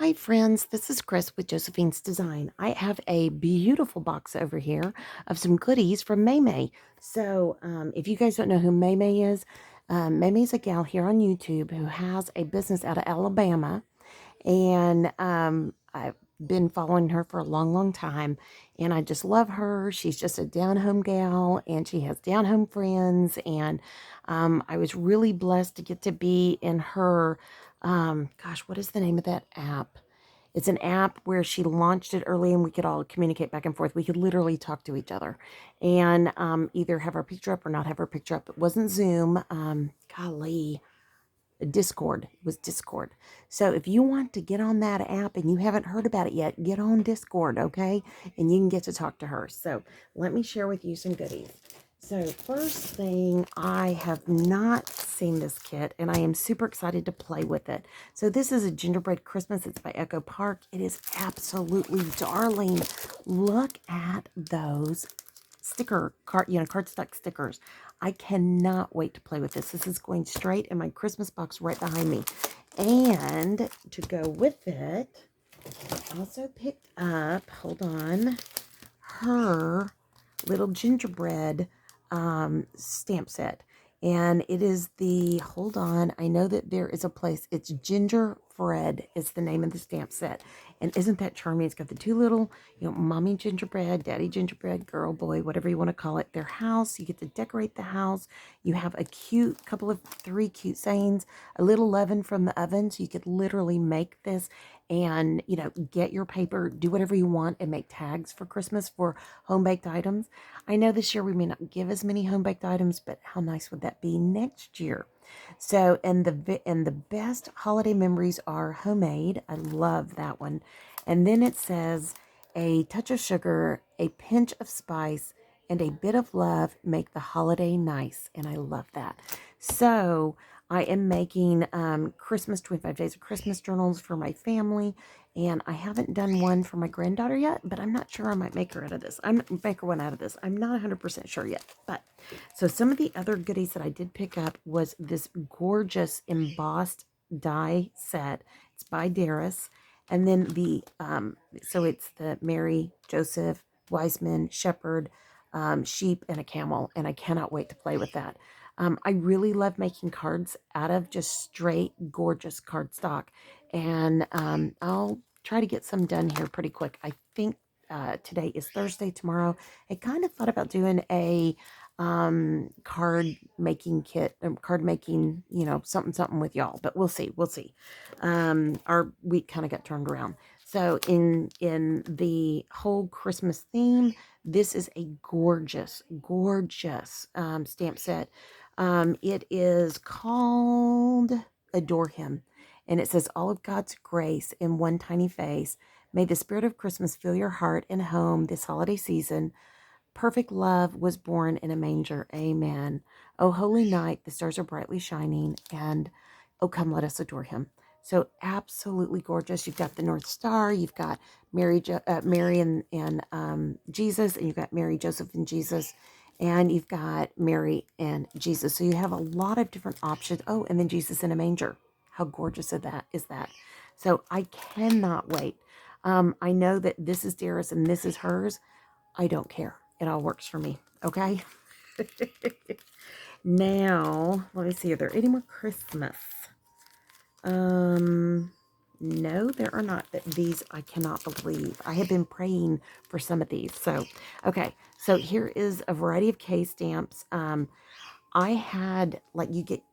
Hi friends, this is Chris with Josephine's Design. I have a beautiful box over here of some goodies from Maymay. So if you guys don't know who Maymay is, Maymay's a gal here on YouTube who has a business out of Alabama. And I've been following her for a long, long time. And I just love her. She's just a down-home gal and she has down-home friends. And I was really blessed to get to be in her gosh, what is the name of that app? It's an app where she launched it early and we could all communicate back and forth. We could literally talk to each other and either have our picture up or not have our picture up. It wasn't Zoom. Golly, Discord. It was Discord. So if you want to get on that app and you haven't heard about it yet, get on Discord, okay? And you can get to talk to her. So let me share with you some goodies. So first thing, I have not seen this kit and I am super excited to play with it. So this is a Gingerbread Christmas. It's by Echo Park. It is absolutely darling. Look at those cardstock stickers. I cannot wait to play with this. This is going straight in my Christmas box right behind me. And to go with it, I also picked up, hold on, her little gingerbread stamp set. And it is the, hold on, I know that there is a place, it's Gingerbread is the name of the stamp set. And isn't that charming? It's got the two little, mommy gingerbread, daddy gingerbread, girl, boy, whatever you want to call it, their house. You get to decorate the house. You have a cute couple of three cute sayings, a little leaven from the oven. So you could literally make this and, get your paper, do whatever you want and make tags for Christmas for home baked items. I know this year we may not give as many home baked items, but how nice would that be next year? So, and the best holiday memories are homemade. I love that one. And then it says a touch of sugar, a pinch of spice, and a bit of love make the holiday nice. And I love that. So I am making Christmas 25 days of Christmas journals for my family. And I haven't done one for my granddaughter yet, but I'm not sure I might make her out of this. I might make her one out of this. I'm not 100% sure yet. But so some of the other goodies that I did pick up was this gorgeous embossed die set. It's by Darius. And then so it's the Mary, Joseph, wise men, shepherd, sheep, and a camel. And I cannot wait to play with that. I really love making cards out of just straight gorgeous cardstock. And I'll try to get some done here pretty quick. I think today is Thursday. Tomorrow, I kind of thought about doing a card making kit, card making, something with y'all, but we'll see. Our week kind of got turned around. So in the whole Christmas theme, this is a gorgeous stamp set. It is called Adore Him. And it says, all of God's grace in one tiny face. May the spirit of Christmas fill your heart and home this holiday season. Perfect love was born in a manger. Amen. Oh, holy night, the stars are brightly shining. And oh, come, let us adore him. So absolutely gorgeous. You've got the North Star. You've got Mary and Jesus. And you've got Mary, Joseph, and Jesus. And you've got Mary and Jesus. So you have a lot of different options. Oh, and then Jesus in a manger. How gorgeous is that? So I cannot wait. I know that this is Dara's and this is hers. I don't care. It all works for me. Okay. Now, let me see. Are there any more Christmas? No, there are not. These I cannot believe. I have been praying for some of these. So, okay. So here is a variety of K stamps. I had you get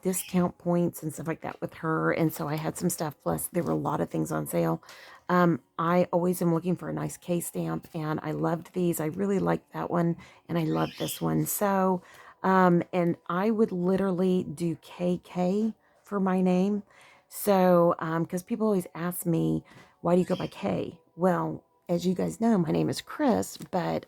discount points and stuff like that with her, and so I had some stuff. Plus, there were a lot of things on sale. I always am looking for a nice K stamp, and I loved these. I really liked that one, and I love this one. So, and I would literally do KK for my name. So, because people always ask me, why do you go by K? Well, as you guys know, my name is Chris, but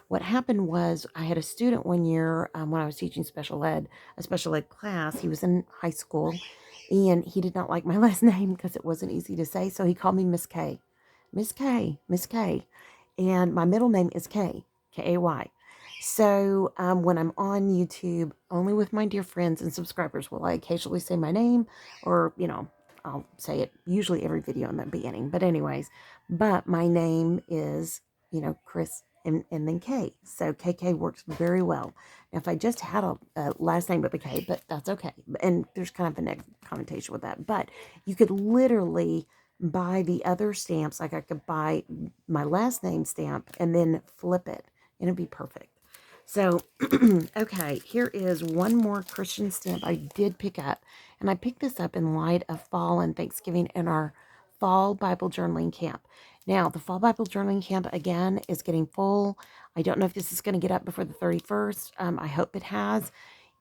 what happened was I had a student one year when I was teaching a special ed class. He was in high school, and he did not like my last name because it wasn't easy to say. So he called me Miss K. Miss K, Miss K. And my middle name is K, K-A-Y. So when I'm on YouTube, only with my dear friends and subscribers will I occasionally say my name or, I'll say it usually every video in the beginning. But anyways, but my name is, Chris and then K. So KK works very well. Now, if I just had a last name with a K, but that's okay. And there's kind of a negative connotation with that. But you could literally buy the other stamps. Like I could buy my last name stamp and then flip it, and it'd be perfect. So, okay, here is one more Christian stamp I did pick up. And I picked this up in light of fall and Thanksgiving in our fall Bible journaling camp. Now, the fall Bible journaling camp, again, is getting full. I don't know if this is going to get up before the 31st. I hope it has.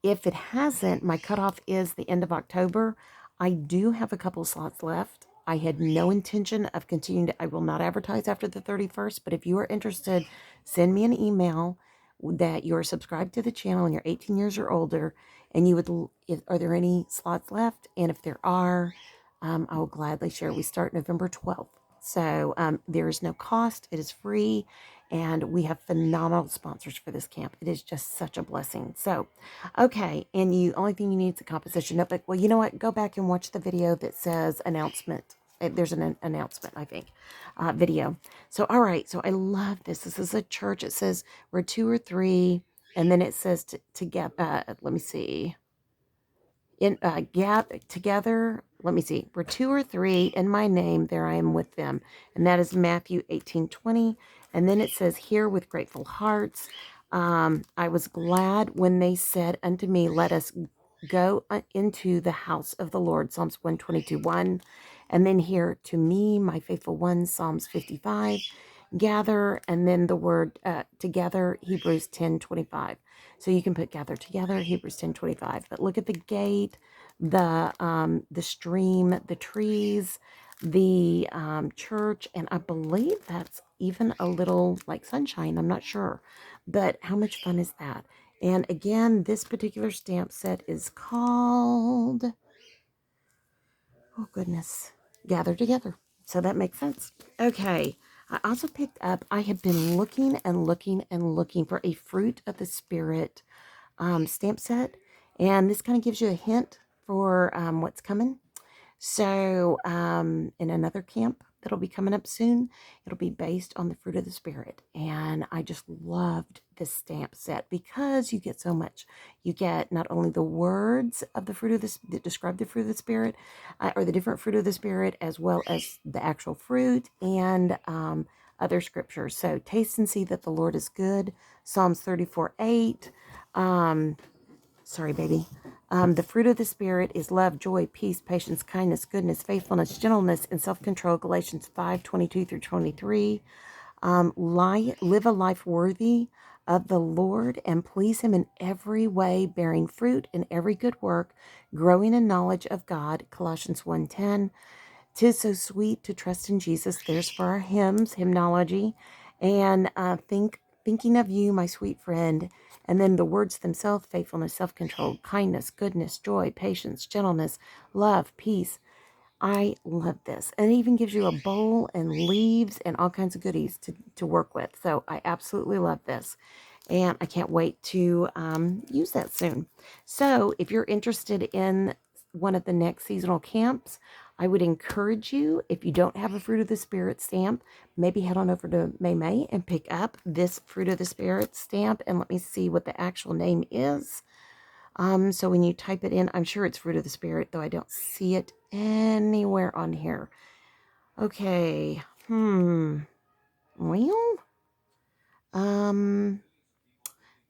If it hasn't, my cutoff is the end of October. I do have a couple slots left. I had no intention of continuing I will not advertise after the 31st, but if you are interested, send me an email that you're subscribed to the channel and you're 18 years or older, and you would, are there any slots left? And if there are, I will gladly share. We start November 12th. So there is no cost. It is free. And we have phenomenal sponsors for this camp. It is just such a blessing. So, okay. And the only thing you need is a composition notebook. Well, you know what? Go back and watch the video that says announcement. There's an announcement, I think, video. So, all right. So I love this. This is a church. It says we're 2 or 3. And then it says together. Let me see. Together, let me see, we're 2 or 3 in my name, there I am with them. And that is Matthew 18:20. And then it says here, with grateful hearts, I was glad when they said unto me, let us go into the house of the Lord, Psalms 122:1. And then here, to me, my faithful ones, Psalms 55. Gather, and then the word together, Hebrews 10:25. So you can put gather together, Hebrews 10:25. But look at the gate, the stream, the trees, the church, and I believe that's even a little like sunshine. I'm not sure, but how much fun is that? And again, this particular stamp set is called, oh goodness, Gather Together. So that makes sense. Okay. I also picked up, I have been looking and looking and looking for a Fruit of the Spirit stamp set. And this kind of gives you a hint for what's coming. So in another camp that'll be coming up soon, it'll be based on the Fruit of the Spirit. And I just loved this stamp set because you get so much. You get not only the words of the fruit of this that describe the fruit of the Spirit, or the different fruit of the Spirit, as well as the actual fruit and other scriptures. So taste and see that the Lord is good. Psalms 34:8. Sorry, baby. The fruit of the Spirit is love, joy, peace, patience, kindness, goodness, faithfulness, gentleness, and self-control. Galatians 5:22 through 23. Live a life worthy of the Lord and please Him in every way, bearing fruit in every good work, growing in knowledge of God. Colossians 1:10. 'Tis so sweet to trust in Jesus. There's for our hymns, hymnology, and thinking of you, my sweet friend. And then the words themselves: faithfulness, self-control, kindness, goodness, joy, patience, gentleness, love, peace. I love this. And it even gives you a bowl and leaves and all kinds of goodies to work with. So I absolutely love this. And I can't wait to use that soon. So if you're interested in one of the next seasonal camps, I would encourage you, if you don't have a Fruit of the Spirit stamp, maybe head on over to Maymay and pick up this Fruit of the Spirit stamp. And let me see what the actual name is. So when you type it in, I'm sure it's Fruit of the Spirit, though I don't see it anywhere on here. Okay. Well,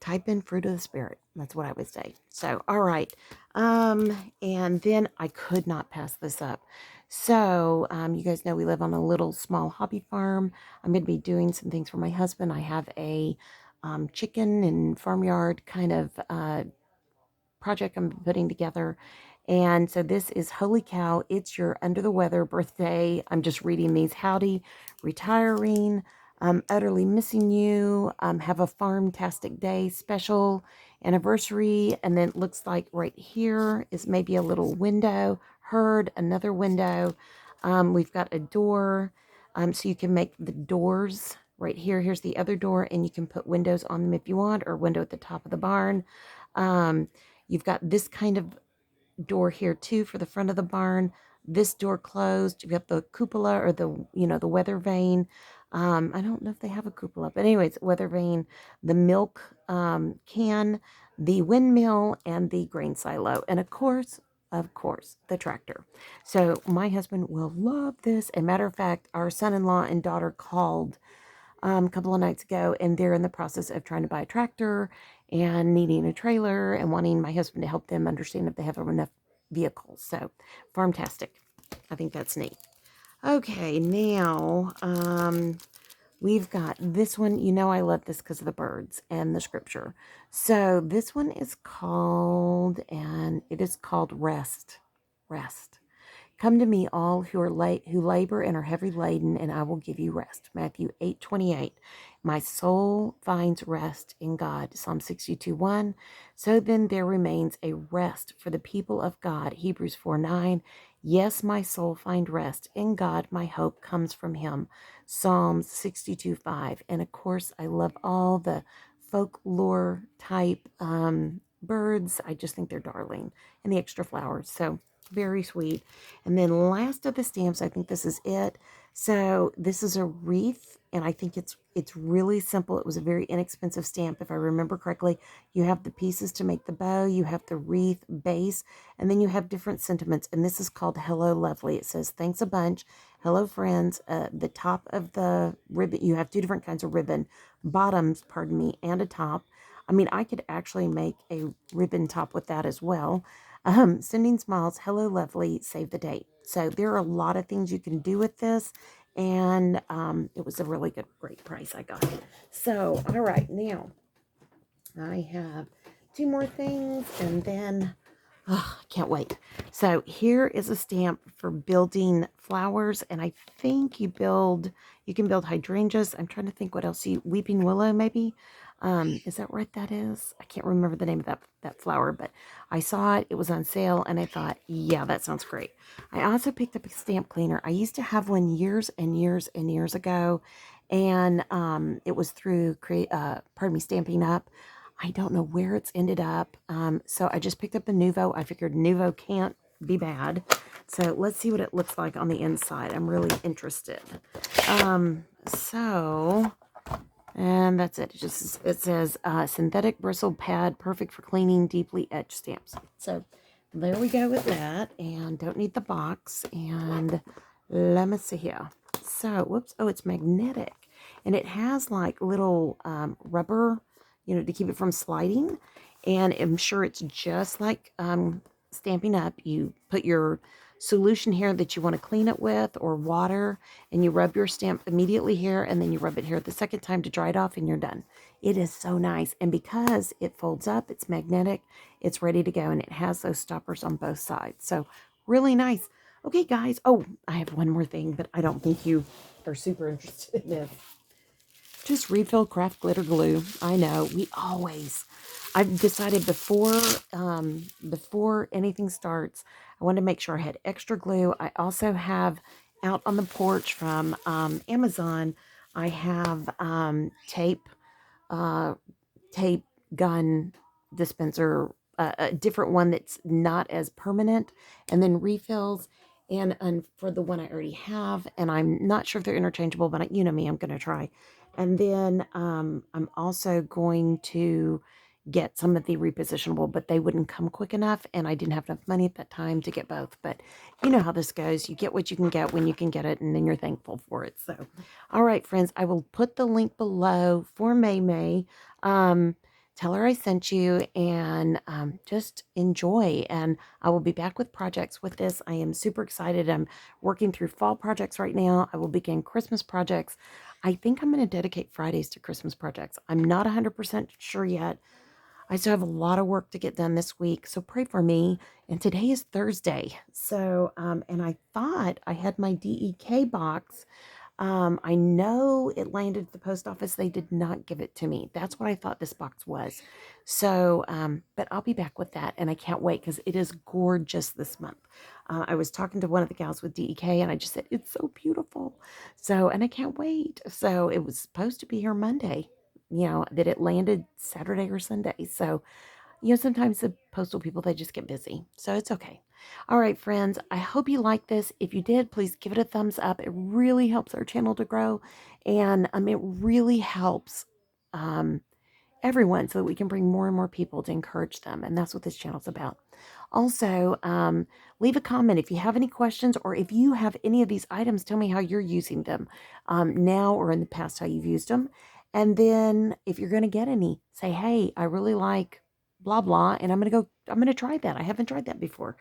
type in Fruit of the Spirit. That's what I would say. So, all right. And then I could not pass this up. So, you guys know we live on a little small hobby farm. I'm going to be doing some things for my husband. I have a chicken and farmyard kind of project I'm putting together. And so this is Holy Cow, It's Your Under the Weather Birthday. I'm just reading these. Howdy, retiring, utterly missing you, have a farm-tastic day, special anniversary. And then it looks like right here is maybe a little window, heard, another window. We've got a door, so you can make the doors right here. Here's the other door, and you can put windows on them if you want, or window at the top of the barn. You've got this kind of door here too for the front of the barn. this door closed. You have the cupola or the weather vane. I don't know if they have a cupola, but anyways, weather vane, the milk can, the windmill, and the grain silo. And of course, the tractor. So my husband will love this. As a matter of fact, our son-in-law and daughter called a couple of nights ago, and they're in the process of trying to buy a tractor and needing a trailer and wanting my husband to help them understand if they have enough vehicles. So, farmtastic. I think that's neat. Okay, now we've got this one. You know I love this because of the birds and the scripture. So this one is called, and it is called Rest. Rest. Come to me, all who labor and are heavy laden, and I will give you rest. Matthew 8:28. My soul finds rest in God. Psalm 62:1. So then there remains a rest for the people of God. Hebrews 4:9. Yes, my soul find rest in God. My hope comes from Him. Psalms 62:5. And of course, I love all the folklore type birds. I just think they're darling, and the extra flowers. So very sweet. And then last of the stamps, I think this is it. So this is a wreath, and I think it's really simple. It was a very inexpensive stamp, if I remember correctly. You have the pieces to make the bow, you have the wreath base, and then you have different sentiments. And this is called Hello Lovely. It says, thanks a bunch. Hello friends. The top of the ribbon, you have two different kinds of ribbon, bottoms, pardon me, and a top. I mean, I could actually make a ribbon top with that as well. Sending smiles, hello lovely, save the date. So there are a lot of things you can do with this, and it was a really great price I got. So, all right, now I have two more things, and then I can't wait. So here is a stamp for building flowers, and I think you can build hydrangeas. I'm trying to think what else weeping willow maybe. Is that what that is? I can't remember the name of that flower, but I saw it. It was on sale, and I thought, yeah, that sounds great. I also picked up a stamp cleaner. I used to have one years and years and years ago, and it was through Stamping Up. I don't know where it's ended up. So I just picked up the Nuvo. I figured Nuvo can't be bad. So let's see what it looks like on the inside. I'm really interested. And that's it. It says synthetic bristle pad, perfect for cleaning deeply etched stamps. So there we go with that. And don't need the box. And let me see here. So, whoops. Oh, it's magnetic. And it has like little rubber, to keep it from sliding. And I'm sure it's just like Stamping Up. You put your solution here that you want to clean it with, or water, and you rub your stamp immediately here, and then you rub it here the second time to dry it off, and you're done. It is so nice. And because it folds up, it's magnetic, it's ready to go, and it has those stoppers on both sides. So really nice. Okay, guys. Oh, I have one more thing, but I don't think you are super interested in this. Just refill craft glitter glue. I know, I've decided before anything starts, I want to make sure I had extra glue. I also have out on the porch from Amazon, I have uh, tape gun dispenser, a different one that's not as permanent, and then refills. And for the one I already have, and I'm not sure if they're interchangeable, but you know me, I'm going to try. And then I'm also going to get some of the repositionable, but they wouldn't come quick enough, and I didn't have enough money at that time to get both. But you know how this goes. You get what you can get when you can get it, and then you're thankful for it. So, all right, friends, I will put the link below for Maymay. Tell her I sent you, and just enjoy. And I will be back with projects with this. I am super excited. I'm working through fall projects right now. I will begin Christmas projects. I think I'm going to dedicate Fridays to Christmas projects. I'm not 100% sure yet. I still have a lot of work to get done this week, so pray for me. And today is Thursday. So, and I thought I had my DEK box. I know it landed at the post office. They did not give it to me. That's what I thought this box was. So, but I'll be back with that, and I can't wait because it is gorgeous this month. I was talking to one of the gals with DEK, and I just said, it's so beautiful. So, and I can't wait. So it was supposed to be here Monday, that it landed Saturday or Sunday. So, sometimes the postal people, they just get busy. So it's okay. All right, friends, I hope you like this. If you did, please give it a thumbs up. It really helps our channel to grow, and it really helps um, everyone so that we can bring more and more people to encourage them. And that's what this channel is about. Also, leave a comment if you have any questions, or if you have any of these items, tell me how you're using them now or in the past, how you've used them. And then if you're going to get any, say, hey, I really like blah, blah, and I'm going to try that. I haven't tried that before.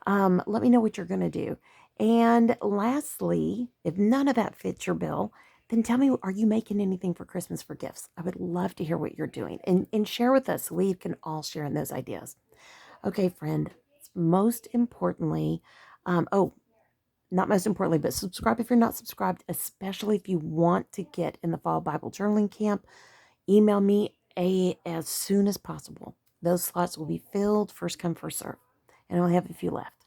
Let me know what you're going to do. And lastly, if none of that fits your bill, then tell me, are you making anything for Christmas for gifts? I would love to hear what you're doing, and share with us so we can all share in those ideas. Okay, friend, most importantly, not most importantly, but subscribe if you're not subscribed, especially if you want to get in the Fall Bible Journaling Camp. Email me as soon as possible. Those slots will be filled, first come, first serve, and I only have a few left.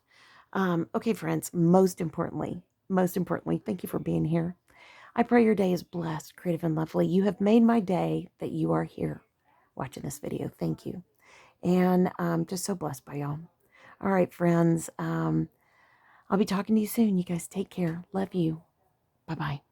Okay, friends, most importantly, thank you for being here. I pray your day is blessed, creative, and lovely. You have made my day that you are here watching this video. Thank you. And just so blessed by y'all. All right, friends. I'll be talking to you soon. You guys take care. Love you. Bye-bye.